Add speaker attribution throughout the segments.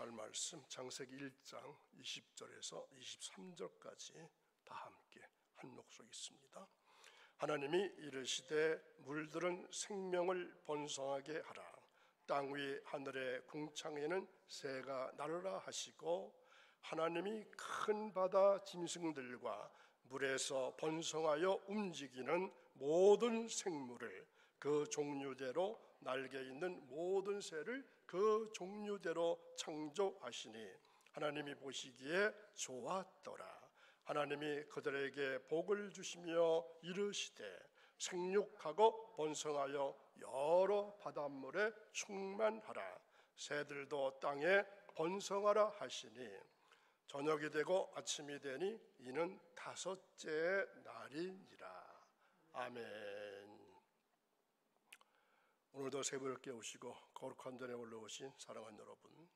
Speaker 1: 묵상할 말씀 창세기 1장 20절에서 23절까지 다 함께 한 목소리 있습니다. 하나님이 이르시되 물들은 생명을 번성하게 하라. 땅 위 하늘의 궁창에는 새가 날으라 하시고 하나님이 큰 바다 짐승들과 물에서 번성하여 움직이는 모든 생물을 그 종류대로 날개 있는 모든 새를 그 종류대로 창조하시니 하나님이 보시기에 좋았더라. 하나님이 그들에게 복을 주시며 이르시되 생육하고 번성하여 여러 바닷물에 충만하라. 새들도 땅에 번성하라 하시니 저녁이 되고 아침이 되니 이는 다섯째 날이니라. 아멘. 오늘도 새벽에 오시고 거룩한 전에 올라오신 사랑하는 여러분,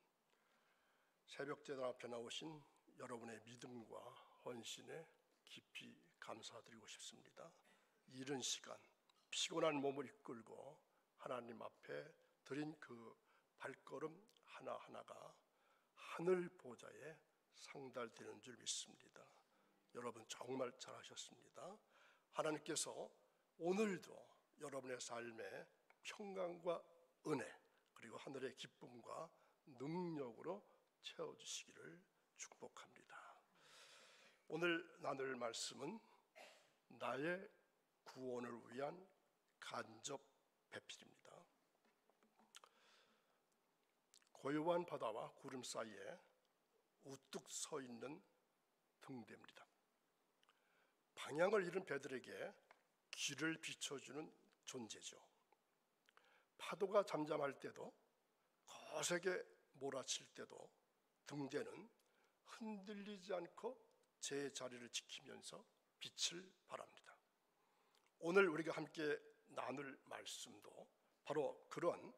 Speaker 1: 새벽제단 앞에 나오신 여러분의 믿음과 헌신에 깊이 감사드리고 싶습니다. 이른 시간 피곤한 몸을 이끌고 하나님 앞에 드린 그 발걸음 하나하나가 하늘 보좌에 상달되는 줄 믿습니다. 여러분 정말 잘하셨습니다. 하나님께서 오늘도 여러분의 삶에 평강과 은혜 그리고 하늘의 기쁨과 능력으로 채워주시기를 축복합니다. 오늘 나눌 말씀은 나의 구원을 위한 간접 배필입니다. 고요한 바다와 구름 사이에 우뚝 서 있는 등대입니다. 방향을 잃은 배들에게 길을 비춰주는 존재죠. 파도가 잠잠할 때도 거세게 몰아칠 때도 등대는 흔들리지 않고 제 자리를 지키면서 빛을 발합니다. 오늘 우리가 함께 나눌 말씀도 바로 그런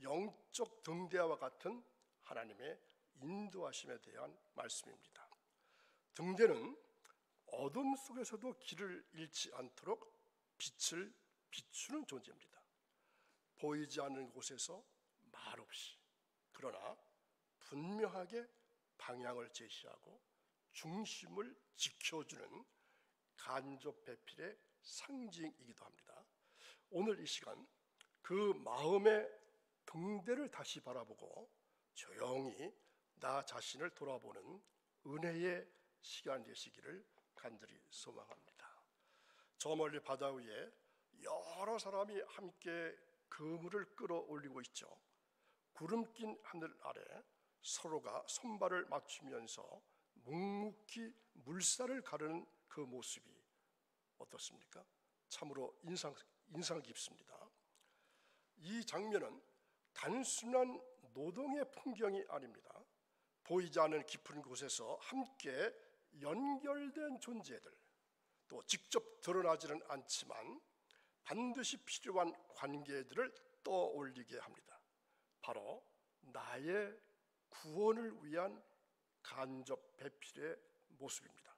Speaker 1: 영적 등대와 같은 하나님의 인도하심에 대한 말씀입니다. 등대는 어둠 속에서도 길을 잃지 않도록 빛을 비추는 존재입니다. 보이지 않는 곳에서 말없이 그러나 분명하게 방향을 제시하고 중심을 지켜주는 간접 배필의 상징이기도 합니다. 오늘 이 시간 그 마음의 등대를 다시 바라보고 조용히 나 자신을 돌아보는 은혜의 시간 되시기를 간절히 소망합니다. 저 멀리 바다 위에 여러 사람이 함께 그물을 끌어올리고 있죠. 구름 낀 하늘 아래 서로가 손발을 맞추면서 묵묵히 물살을 가르는 그 모습이 어떻습니까? 참으로 인상 깊습니다. 이 장면은 단순한 노동의 풍경이 아닙니다. 보이지 않는 깊은 곳에서 함께 연결된 존재들, 또 직접 드러나지는 않지만 반드시 필요한 관계들을 떠올리게 합니다. 바로 나의 구원을 위한 간접 배필의 모습입니다.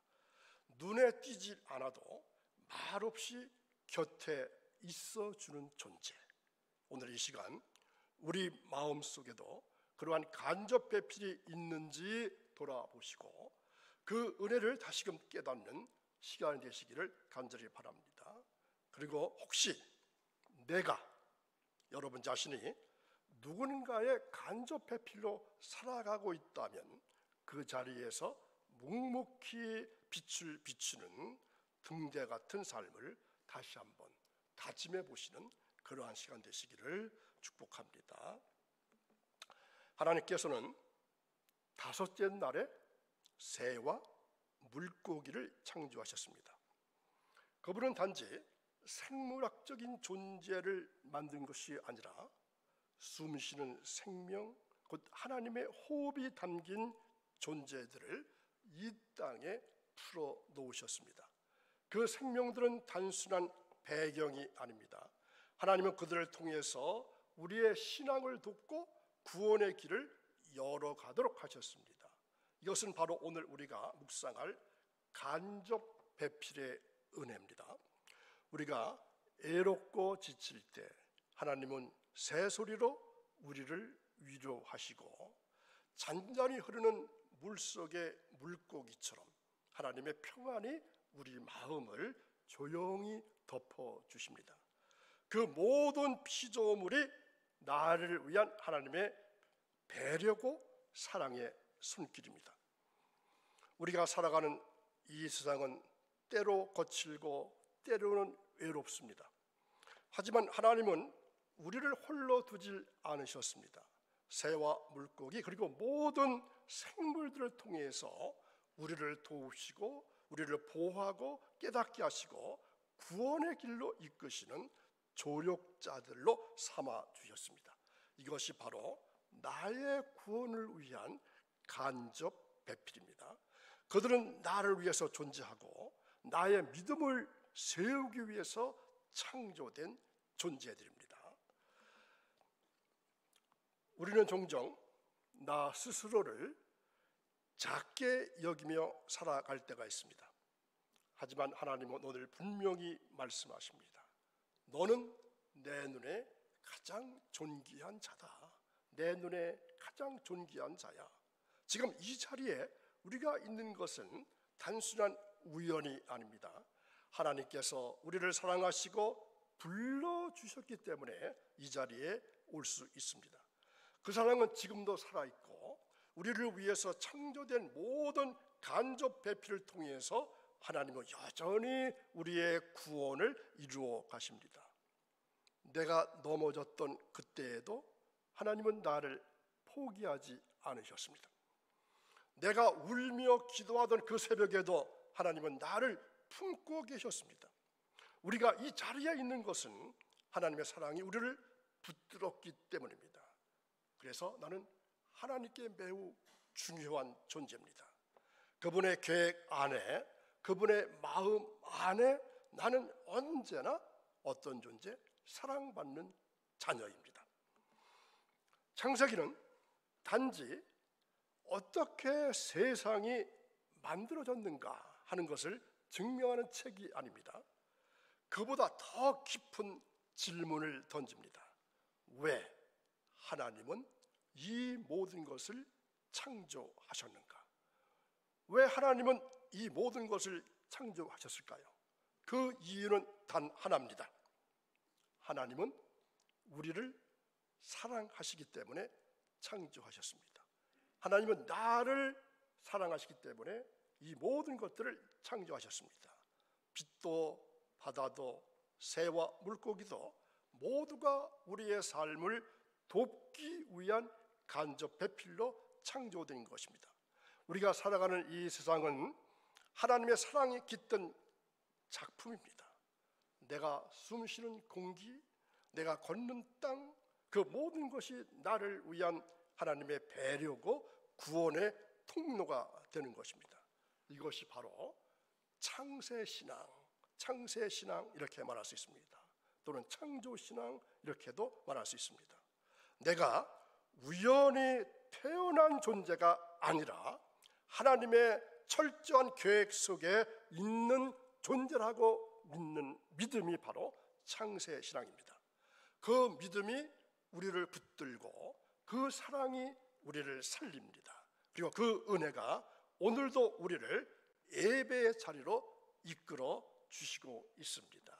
Speaker 1: 눈에 띄지 않아도 말없이 곁에 있어주는 존재. 오늘 이 시간 우리 마음속에도 그러한 간접 배필이 있는지 돌아보시고 그 은혜를 다시금 깨닫는 시간이 되시기를 간절히 바랍니다. 그리고 혹시 내가 여러분 자신이 누군가의 간접 배필로 살아가고 있다면 그 자리에서 묵묵히 빛을 비추는 등대 같은 삶을 다시 한번 다짐해 보시는 그러한 시간 되시기를 축복합니다. 하나님께서는 다섯째 날에 새와 물고기를 창조하셨습니다. 그분은 단지 생물학적인 존재를 만든 것이 아니라 숨쉬는 생명, 곧 하나님의 호흡이 담긴 존재들을 이 땅에 풀어 놓으셨습니다. 그 생명들은 단순한 배경이 아닙니다. 하나님은 그들을 통해서 우리의 신앙을 돕고 구원의 길을 열어가도록 하셨습니다. 이것은 바로 오늘 우리가 묵상할 간접 배필의 은혜입니다. 우리가 애롭고 지칠 때 하나님은 새소리로 우리를 위로하시고 잔잔히 흐르는 물속의 물고기처럼 하나님의 평안이 우리 마음을 조용히 덮어주십니다. 그 모든 피조물이 나를 위한 하나님의 배려고 사랑의 손길입니다. 우리가 살아가는 이 세상은 때로 거칠고 때로는 외롭습니다. 하지만 하나님은 우리를 홀로 두질 않으셨습니다. 새와 물고기 그리고 모든 생물들을 통해서 우리를 도우시고 우리를 보호하고 깨닫게 하시고 구원의 길로 이끄시는 조력자들로 삼아 주셨습니다. 이것이 바로 나의 구원을 위한 간접 배필입니다. 그들은 나를 위해서 존재하고 나의 믿음을 세우기 위해서 창조된 존재들입니다. 우리는 종종 나 스스로를 작게 여기며 살아갈 때가 있습니다. 하지만 하나님은 오늘 분명히 말씀하십니다. 너는 내 눈에 가장 존귀한 자다. 내 눈에 가장 존귀한 자야. 지금 이 자리에 우리가 있는 것은 단순한 우연이 아닙니다. 하나님께서 우리를 사랑하시고 불러주셨기 때문에 이 자리에 올 수 있습니다. 그 사랑은 지금도 살아있고 우리를 위해서 창조된 모든 간접 배필을 통해서 하나님은 여전히 우리의 구원을 이루어 가십니다. 내가 넘어졌던 그때에도 하나님은 나를 포기하지 않으셨습니다. 내가 울며 기도하던 그 새벽에도 하나님은 나를 품고 계셨습니다. 우리가 이 자리에 있는 것은 하나님의 사랑이 우리를 붙들었기 때문입니다. 그래서 나는 하나님께 매우 중요한 존재입니다. 그분의 계획 안에, 그분의 마음 안에 나는 언제나 어떤 존재? 사랑받는 자녀입니다. 창세기는 단지 어떻게 세상이 만들어졌는가 하는 것을 증명하는 책이 아닙니다. 그보다 더 깊은 질문을 던집니다. 왜 하나님은 이 모든 것을 창조하셨는가? 왜 하나님은 이 모든 것을 창조하셨을까요? 그 이유는 단 하나입니다. 하나님은 우리를 사랑하시기 때문에 창조하셨습니다. 하나님은 나를 사랑하시기 때문에 이 모든 것들을 창조하셨습니다. 빛도 바다도 새와 물고기도 모두가 우리의 삶을 돕기 위한 간접 배필로 창조된 것입니다. 우리가 살아가는 이 세상은 하나님의 사랑이 깃든 작품입니다. 내가 숨쉬는 공기, 내가 걷는 땅, 그 모든 것이 나를 위한 하나님의 배려고 구원의 통로가 되는 것입니다. 이것이 바로 창세신앙 이렇게 말할 수 있습니다. 또는 창조신앙 이렇게도 말할 수 있습니다. 내가 우연히 태어난 존재가 아니라 하나님의 철저한 계획 속에 있는 존재라고 믿는 믿음이 바로 창세신앙입니다. 그 믿음이 우리를 붙들고 그 사랑이 우리를 살립니다. 그리고 그 은혜가 오늘도 우리를 예배의 자리로 이끌어 주시고 있습니다.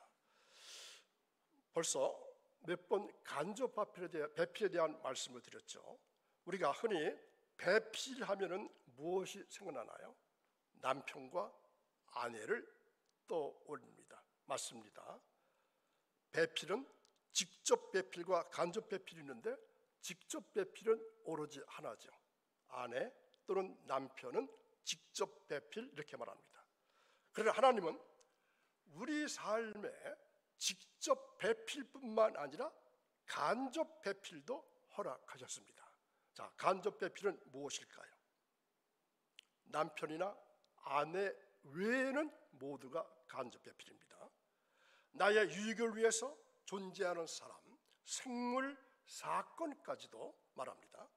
Speaker 1: 벌써 몇 번 간접 배필에 대한 말씀을 드렸죠. 우리가 흔히 배필하면은 무엇이 생각나나요? 남편과 아내를 떠올립니다. 맞습니다. 배필은 직접 배필과 간접 배필이 있는데 직접 배필은 오로지 하나죠. 아내 또는 남편은 직접 배필 이렇게 말합니다. 그러나 하나님은 우리 삶에 직접 배필뿐만 아니라 간접 배필도 허락하셨습니다. 자, 간접 배필은 무엇일까요? 남편이나 아내 외에는 모두가 간접 배필입니다. 나의 유익을 위해서 존재하는 사람, 생물, 사건까지도 말합니다.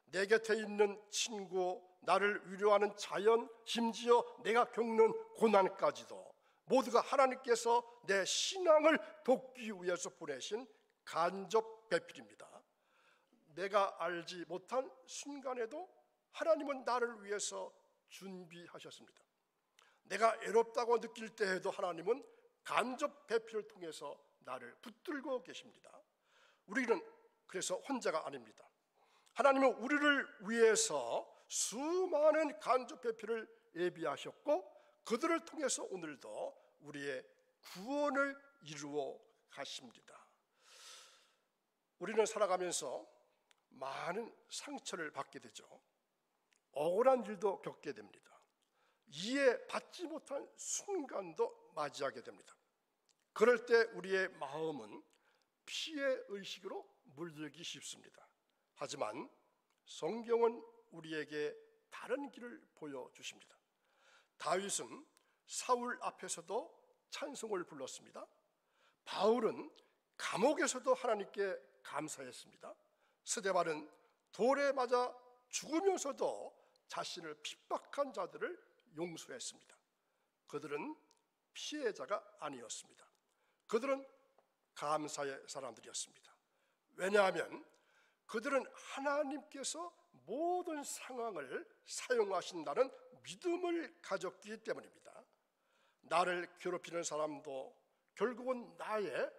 Speaker 1: 내 곁에 있는 친구, 나를 위로하는 자연, 심지어 내가 겪는 고난까지도 모두가 하나님께서 내 신앙을 돕기 위해서 보내신 간접 배필입니다. 내가 알지 못한 순간에도 하나님은 나를 위해서 준비하셨습니다. 내가 애롭다고 느낄 때에도 하나님은 간접 배필을 통해서 나를 붙들고 계십니다. 우리는 그래서 혼자가 아닙니다. 하나님은 우리를 위해서 수많은 간접 배필을 예비하셨고 그들을 통해서 오늘도 우리의 구원을 이루어 가십니다. 우리는 살아가면서 많은 상처를 받게 되죠. 억울한 일도 겪게 됩니다. 이해받지 못한 순간도 맞이하게 됩니다. 그럴 때 우리의 마음은 피해 의식으로 물들기 쉽습니다. 하지만 성경은 우리에게 다른 길을 보여주십니다. 다윗은 사울 앞에서도 찬송을 불렀습니다. 바울은 감옥에서도 하나님께 감사했습니다. 스데반은 돌에 맞아 죽으면서도 자신을 핍박한 자들을 용서했습니다. 그들은 피해자가 아니었습니다. 그들은 감사의 사람들이었습니다. 왜냐하면 그들은 하나님께서 모든 상황을 사용하신다는 믿음을 가졌기 때문입니다. 나를 괴롭히는 사람도 결국은 나의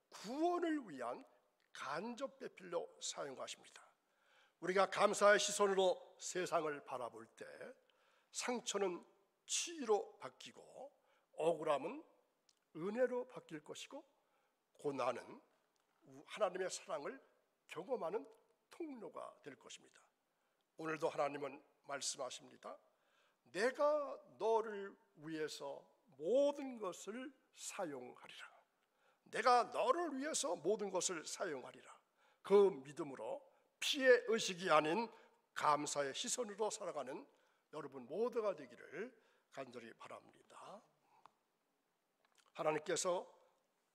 Speaker 1: 구원을 위한 간접 배필로 사용하십니다. 우리가 감사의 시선으로 세상을 바라볼 때 상처는 치유로 바뀌고 억울함은 은혜로 바뀔 것이고 고난은 하나님의 사랑을 경험하는 통로가 될 것입니다. 오늘도 하나님은 말씀하십니다. 내가 너를 위해서 모든 것을 사용하리라. 내가 너를 위해서 모든 것을 사용하리라. 그 믿음으로 피해 의식이 아닌 감사의 시선으로 살아가는 여러분 모두가 되기를 간절히 바랍니다. 하나님께서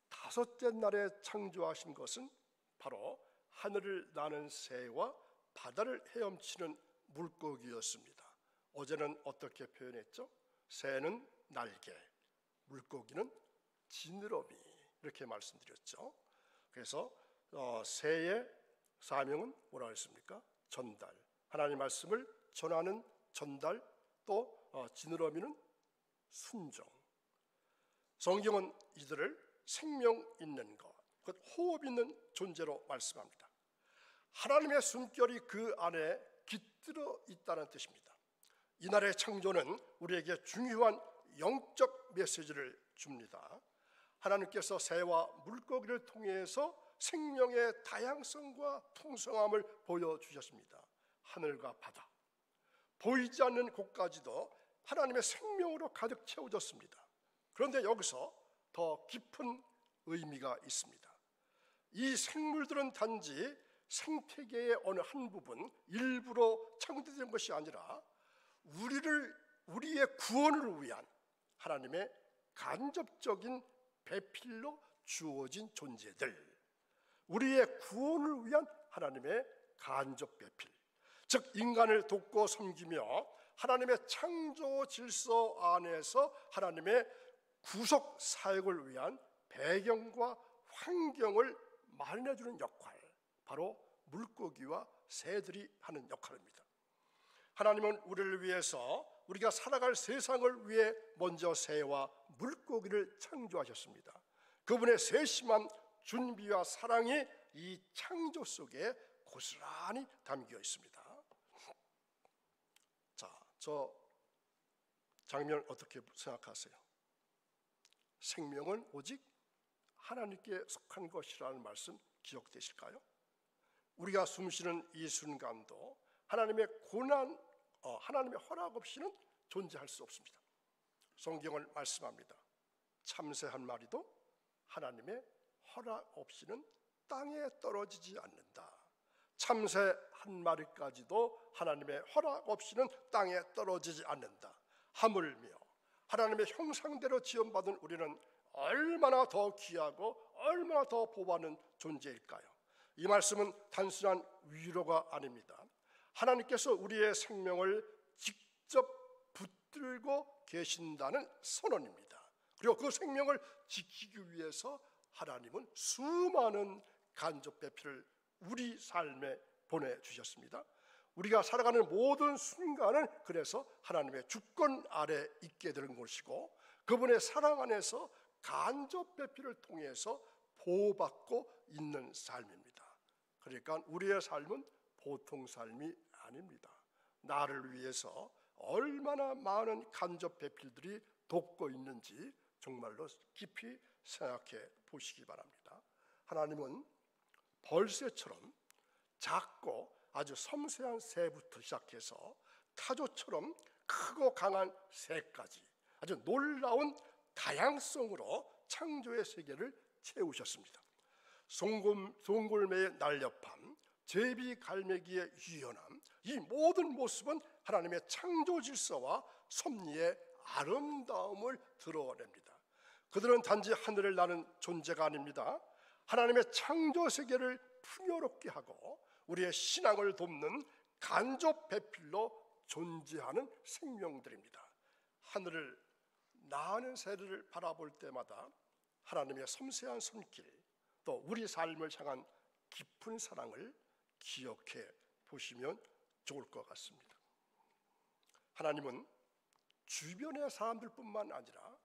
Speaker 1: 다섯째 날에 창조하신 것은 바로 하늘을 나는 새와 바다를 헤엄치는 물고기였습니다. 어제는 어떻게 표현했죠? 새는 날개, 물고기는 지느러미, 이렇게 말씀드렸죠. 그래서 새의 사명은 뭐라고 했습니까? 전달, 하나님의 말씀을 전하는 전달, 또 지느러미는 순종. 성경은 이들을 생명 있는 것, 곧 호흡 있는 존재로 말씀합니다. 하나님의 숨결이 그 안에 깃들어 있다는 뜻입니다. 이날의 창조는 우리에게 중요한 영적 메시지를 줍니다. 하나님께서 새와 물고기를 통해서 생명의 다양성과 풍성함을 보여주셨습니다. 하늘과 바다, 보이지 않는 곳까지도 하나님의 생명으로 가득 채워졌습니다. 그런데 여기서 더 깊은 의미가 있습니다. 이 생물들은 단지 생태계의 어느 한 부분, 일부로 창조된 것이 아니라 우리의 구원을 위한 하나님의 간접적인 배필로 주어진 존재들, 우리의 구원을 위한 하나님의 간접 배필, 즉 인간을 돕고 섬기며 하나님의 창조 질서 안에서 하나님의 구속 사역을 위한 배경과 환경을 마련해주는 역할, 바로 물고기와 새들이 하는 역할입니다. 하나님은 우리를 위해서, 우리가 살아갈 세상을 위해 먼저 새와 물고기를 창조하셨습니다. 그분의 세심한 준비와 사랑이 이 창조 속에 고스란히 담겨 있습니다. 자, 저 장면 어떻게 생각하세요? 생명은 오직 하나님께 속한 것이라는 말씀 기억되실까요? 우리가 숨쉬는 이 순간도 하나님의 하나님의 허락 없이는 존재할 수 없습니다. 성경은 말씀합니다. 참새 한 마리도 하나님의 허락 없이는 땅에 떨어지지 않는다. 참새 한 마리까지도 하나님의 허락 없이는 땅에 떨어지지 않는다. 하물며 하나님의 형상대로 지음받은 우리는 얼마나 더 귀하고 얼마나 더 보호하는 존재일까요? 이 말씀은 단순한 위로가 아닙니다. 하나님께서 우리의 생명을 직접 붙들고 계신다는 선언입니다. 그리고 그 생명을 지키기 위해서 하나님은 수많은 간접 배필을 우리 삶에 보내주셨습니다. 우리가 살아가는 모든 순간은 그래서 하나님의 주권 아래 있게 되는 것이고, 그분의 사랑 안에서 간접 배필을 통해서 보호받고 있는 삶입니다. 그러니까 우리의 삶은 보통 삶이 아닙니다. 나를 위해서 얼마나 많은 간접 배필들이 돕고 있는지 정말로 깊이 생각해 보시기 바랍니다. 하나님은 벌새처럼 작고 아주 섬세한 새부터 시작해서 타조처럼 크고 강한 새까지 아주 놀라운 다양성으로 창조의 세계를 채우셨습니다. 송골매의 날렵함, 제비갈매기의 유연함, 이 모든 모습은 하나님의 창조 질서와 섭리의 아름다움을 드러냅니다. 그들은 단지 하늘을 나는 존재가 아닙니다. 하나님의 창조 세계를 풍요롭게 하고 우리의 신앙을 돕는 간접 배필로 존재하는 생명들입니다. 하늘을 나는 새를 바라볼 때마다 하나님의 섬세한 손길, 또 우리 삶을 향한 깊은 사랑을 기억해 보시면 좋을 것 같습니다. 하나님은 주변의 사람들뿐만 아니라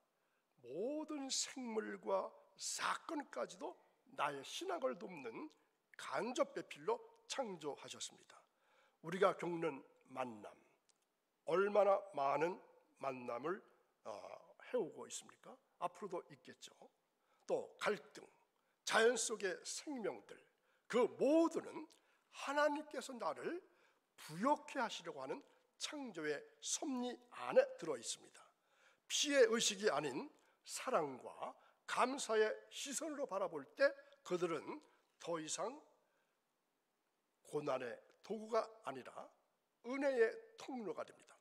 Speaker 1: 모든 생물과 사건까지도 나의 신앙을 돕는 간접 배필로 창조하셨습니다. 우리가 겪는 만남, 얼마나 많은 만남을 해오고 있습니까? 앞으로도 있겠죠. 또 갈등, 자연 속의 생명들, 그 모두는 하나님께서 나를 부욕해 하시려고 하는 창조의 섭리 안에 들어 있습니다. 피해 의식이 아닌 사랑과 감사의 시선으로 바라볼 때 그들은 더 이상 고난의 도구가 아니라 은혜의 통로가 됩니다.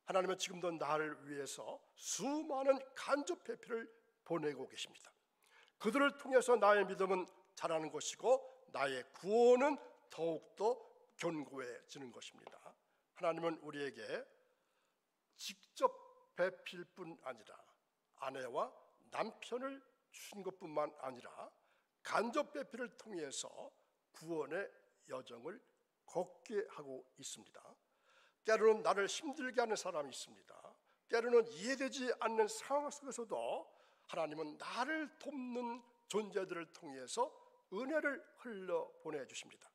Speaker 1: 하나님은 지금도 나를 위해서 수많은 간접 배필을 보내고 계십니다. 그들을 통해서 나의 믿음은 자라는 것이고 나의 구원은 더욱더 견고해지는 것입니다. 하나님은 우리에게 직접 배필뿐 아니라 아내와 남편을 주신 것뿐만 아니라 간접 배필을 통해서 구원의 여정을 걷게 하고 있습니다. 때로는 나를 힘들게 하는 사람이 있습니다. 때로는 이해되지 않는 상황 속에서도 하나님은 나를 돕는 존재들을 통해서 은혜를 흘러 보내주십니다.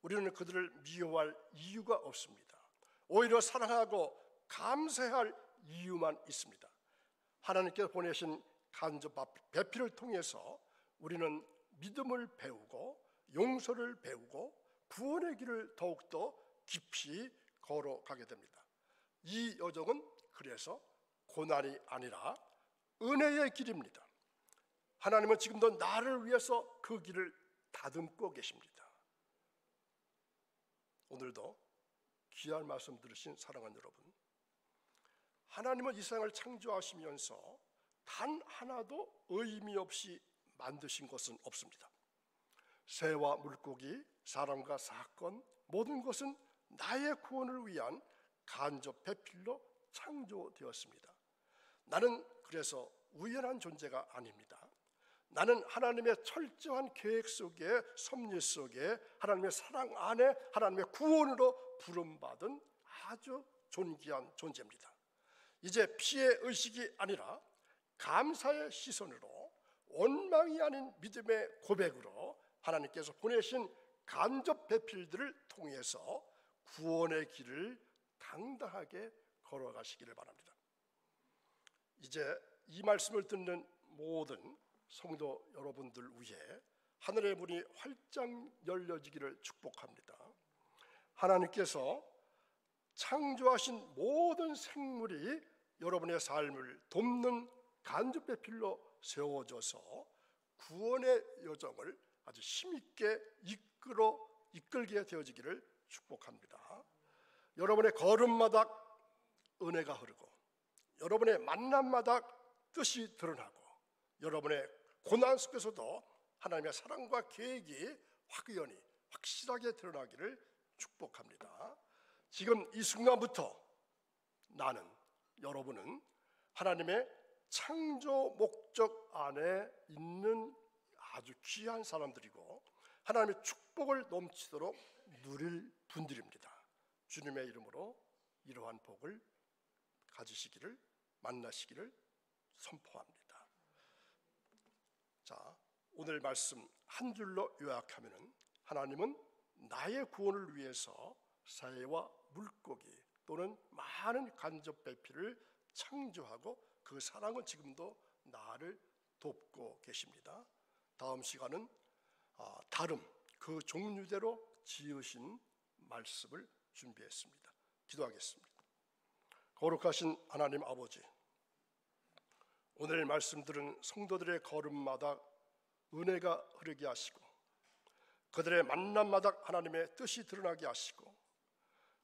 Speaker 1: 우리는 그들을 미워할 이유가 없습니다. 오히려 사랑하고 감사할 이유만 있습니다. 하나님께서 보내신 간접 배필을 통해서 우리는 믿음을 배우고 용서를 배우고 구원의 길을 더욱더 깊이 걸어가게 됩니다. 이 여정은 그래서 고난이 아니라 은혜의 길입니다. 하나님은 지금도 나를 위해서 그 길을 다듬고 계십니다. 오늘도 귀한 말씀 들으신 사랑하는 여러분, 하나님은 이 세상을 창조하시면서 단 하나도 의미 없이 만드신 것은 없습니다. 새와 물고기, 사람과 사건, 모든 것은 나의 구원을 위한 간접 배필로 창조되었습니다. 나는 그래서 우연한 존재가 아닙니다. 나는 하나님의 철저한 계획 속에, 섭리 속에, 하나님의 사랑 안에 하나님의 구원으로 부름받은 아주 존귀한 존재입니다. 이제 피해 의식이 아니라 감사의 시선으로, 원망이 아닌 믿음의 고백으로 하나님께서 보내신 간접 배필들을 통해서 구원의 길을 당당하게 걸어가시기를 바랍니다. 이제 이 말씀을 듣는 모든 성도 여러분들 위해 하늘의 문이 활짝 열려지기를 축복합니다. 하나님께서 창조하신 모든 생물이 여러분의 삶을 돕는 간접 배필로 세워져서 구원의 여정을 아주 힘있게 이끌게 되어지기를 축복합니다. 여러분의 걸음마다 은혜가 흐르고 여러분의 만남마다 뜻이 드러나고 여러분의 고난 속에서도 하나님의 사랑과 계획이 확연히 확실하게 드러나기를 축복합니다. 지금 이 순간부터 나는, 여러분은 하나님의 창조 목적 안에 있는 아주 귀한 사람들이고 하나님의 축복을 넘치도록 누릴 분들입니다. 주님의 이름으로 이러한 복을 가지시기를, 만나시기를 선포합니다. 자, 오늘 말씀 한 줄로 요약하면은, 하나님은 나의 구원을 위해서 새와 물고기 또는 많은 간접 배필을 창조하고 그 사랑은 지금도 나를 돕고 계십니다. 다음 시간은 다름, 그 종류대로 지으신 말씀을 준비했습니다. 기도하겠습니다. 거룩하신 하나님 아버지, 오늘 말씀 들은 성도들의 걸음마다 은혜가 흐르게 하시고, 그들의 만남마다 하나님의 뜻이 드러나게 하시고,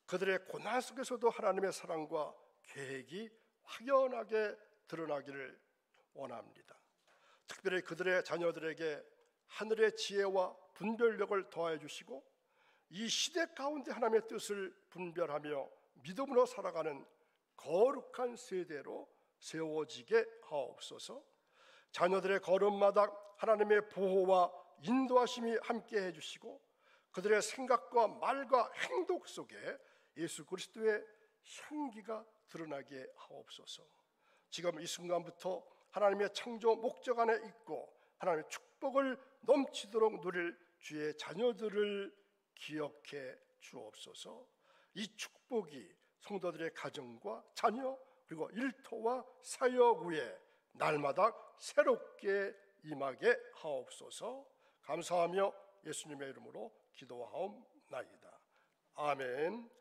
Speaker 1: 그들의 고난 속에서도 하나님의 사랑과 계획이 확연하게 드러나기를 원합니다. 특별히 그들의 자녀들에게 하늘의 지혜와 분별력을 더하여 주시고, 이 시대 가운데 하나님의 뜻을 분별하며 믿음으로 살아가는 거룩한 세대로 세워지게 하옵소서. 자녀들의 걸음마다 하나님의 보호와 인도하심이 함께 해주시고, 그들의 생각과 말과 행동 속에 예수 그리스도의 향기가 드러나게 하옵소서. 지금 이 순간부터 하나님의 창조 목적 안에 있고 하나님의 축복을 넘치도록 누릴 주의 자녀들을 기억해 주옵소서. 이 축복이 성도들의 가정과 자녀 그리고 일터와 사역 위에 날마다 새롭게 임하게 하옵소서. 감사하며 예수님의 이름으로 기도하옵나이다. 아멘.